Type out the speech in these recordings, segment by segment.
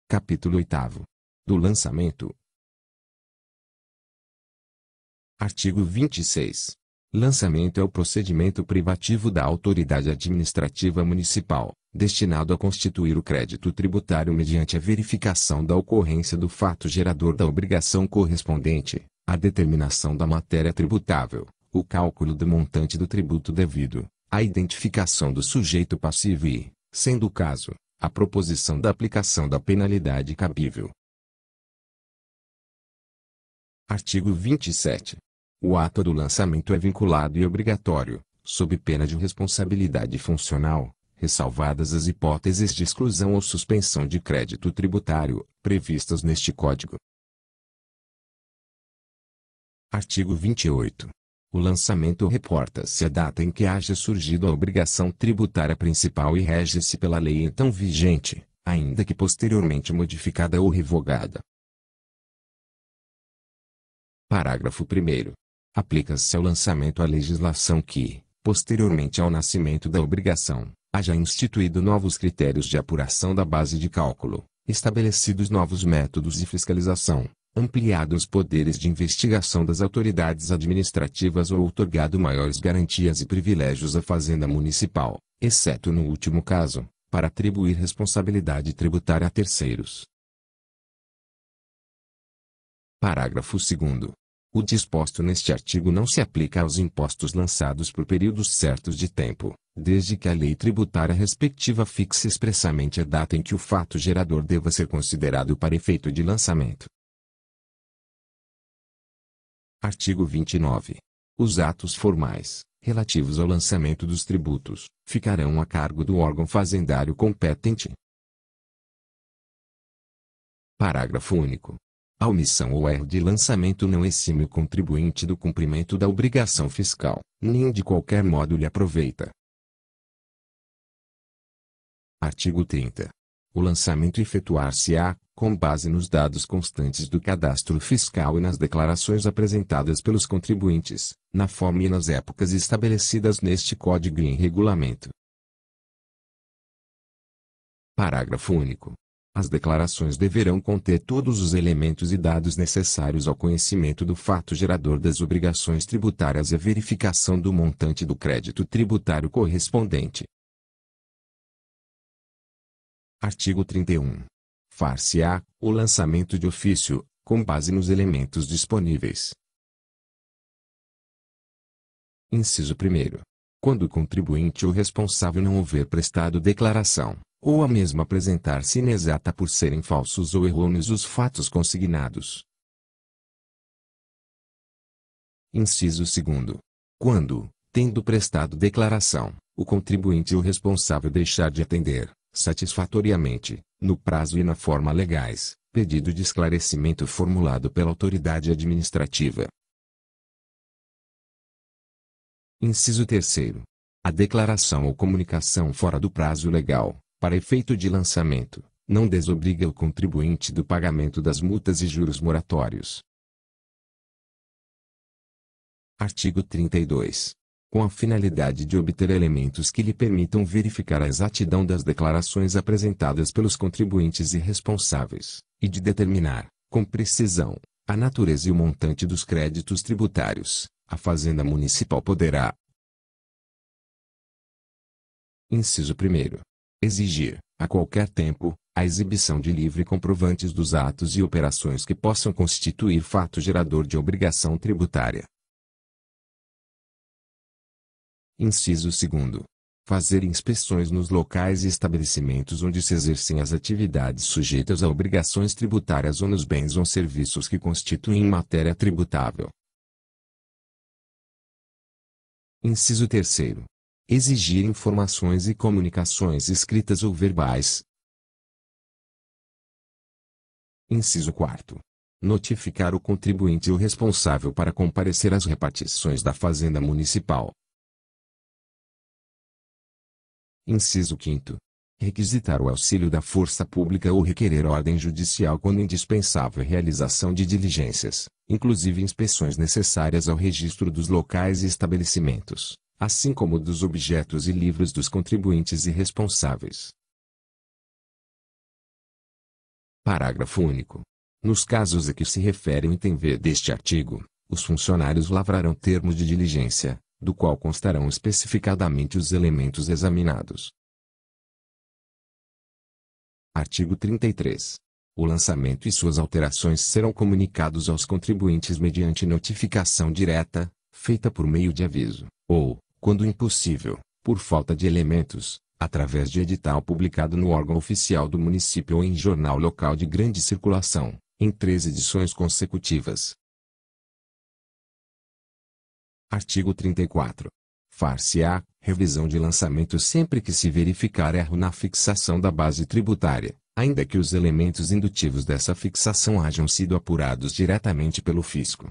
Capítulo 8. Do lançamento. Artigo 26. Lançamento é o procedimento privativo da autoridade administrativa municipal, destinado a constituir o crédito tributário mediante a verificação da ocorrência do fato gerador da obrigação correspondente, a determinação da matéria tributável, o cálculo do montante do tributo devido, a identificação do sujeito passivo e, sendo o caso, a proposição da aplicação da penalidade cabível. Artigo 27. O ato do lançamento é vinculado e obrigatório, sob pena de responsabilidade funcional, ressalvadas as hipóteses de exclusão ou suspensão de crédito tributário, previstas neste Código. Artigo 28. O lançamento reporta-se a data em que haja surgido a obrigação tributária principal e rege-se pela lei então vigente, ainda que posteriormente modificada ou revogada. Parágrafo 1º. Aplica-se ao lançamento a legislação que, posteriormente ao nascimento da obrigação, haja instituído novos critérios de apuração da base de cálculo, estabelecidos novos métodos de fiscalização, ampliado os poderes de investigação das autoridades administrativas ou outorgado maiores garantias e privilégios à Fazenda Municipal, exceto no último caso, para atribuir responsabilidade tributária a terceiros. Parágrafo 2º. O disposto neste artigo não se aplica aos impostos lançados por períodos certos de tempo, desde que a lei tributária respectiva fixe expressamente a data em que o fato gerador deva ser considerado para efeito de lançamento. Artigo 29. Os atos formais, relativos ao lançamento dos tributos, ficarão a cargo do órgão fazendário competente. Parágrafo único. A omissão ou erro de lançamento não exime o contribuinte do cumprimento da obrigação fiscal, nem de qualquer modo lhe aproveita. Artigo 30. O lançamento efetuar-se-á, com base nos dados constantes do cadastro fiscal e nas declarações apresentadas pelos contribuintes, na forma e nas épocas estabelecidas neste Código e em regulamento. Parágrafo único. As declarações deverão conter todos os elementos e dados necessários ao conhecimento do fato gerador das obrigações tributárias e à verificação do montante do crédito tributário correspondente. Artigo 31. Far-se-á o lançamento de ofício, com base nos elementos disponíveis. Inciso 1º. Quando o contribuinte ou responsável não houver prestado declaração, ou a mesma apresentar-se inexata por serem falsos ou errôneos os fatos consignados. Inciso 2º. Quando, tendo prestado declaração, o contribuinte ou responsável deixar de atender, satisfatoriamente, no prazo e na forma legais, pedido de esclarecimento formulado pela autoridade administrativa. Inciso 3º. A declaração ou comunicação fora do prazo legal, para efeito de lançamento, não desobriga o contribuinte do pagamento das multas e juros moratórios. Artigo 32. Com a finalidade de obter elementos que lhe permitam verificar a exatidão das declarações apresentadas pelos contribuintes e responsáveis, e de determinar, com precisão, a natureza e o montante dos créditos tributários, a Fazenda Municipal poderá: Inciso 1º. Exigir, a qualquer tempo, a exibição de livre comprovantes dos atos e operações que possam constituir fato gerador de obrigação tributária. Inciso 2º. Fazer inspeções nos locais e estabelecimentos onde se exercem as atividades sujeitas a obrigações tributárias ou nos bens ou serviços que constituem matéria tributável. Inciso 3º. Exigir informações e comunicações escritas ou verbais. Inciso 4º. Notificar o contribuinte ou responsável para comparecer às repartições da Fazenda Municipal. Inciso 5º. Requisitar o auxílio da força pública ou requerer ordem judicial quando indispensável a realização de diligências, inclusive inspeções necessárias ao registro dos locais e estabelecimentos, assim como dos objetos e livros dos contribuintes e responsáveis. Parágrafo único. Nos casos a que se refere o item V deste artigo, os funcionários lavrarão termo de diligência, do qual constarão especificadamente os elementos examinados. Artigo 33. O lançamento e suas alterações serão comunicados aos contribuintes mediante notificação direta, feita por meio de aviso, ou, quando impossível, por falta de elementos, através de edital publicado no órgão oficial do município ou em jornal local de grande circulação, em 3 edições consecutivas. Artigo 34. Far-se-á revisão de lançamento sempre que se verificar erro na fixação da base tributária, ainda que os elementos indutivos dessa fixação hajam sido apurados diretamente pelo fisco.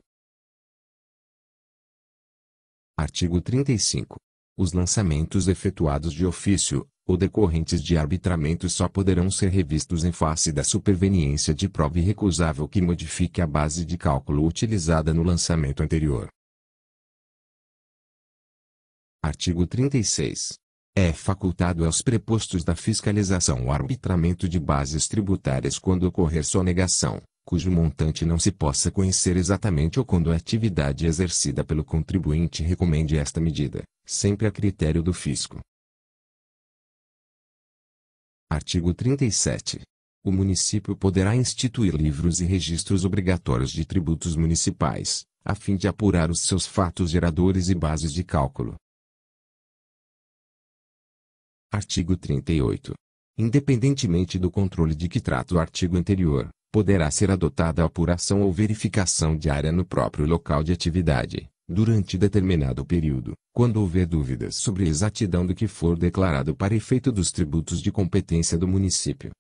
Artigo 35. Os lançamentos efetuados de ofício, ou decorrentes de arbitramento só poderão ser revistos em face da superveniência de prova irrecusável que modifique a base de cálculo utilizada no lançamento anterior. Artigo 36. É facultado aos prepostos da fiscalização o arbitramento de bases tributárias quando ocorrer sonegação, cujo montante não se possa conhecer exatamente ou quando a atividade exercida pelo contribuinte recomende esta medida, sempre a critério do fisco. Artigo 37. O município poderá instituir livros e registros obrigatórios de tributos municipais, a fim de apurar os seus fatos geradores e bases de cálculo. Artigo 38. Independentemente do controle de que trata o artigo anterior, poderá ser adotada a apuração ou verificação diária no próprio local de atividade, durante determinado período, quando houver dúvidas sobre a exatidão do que for declarado para efeito dos tributos de competência do município.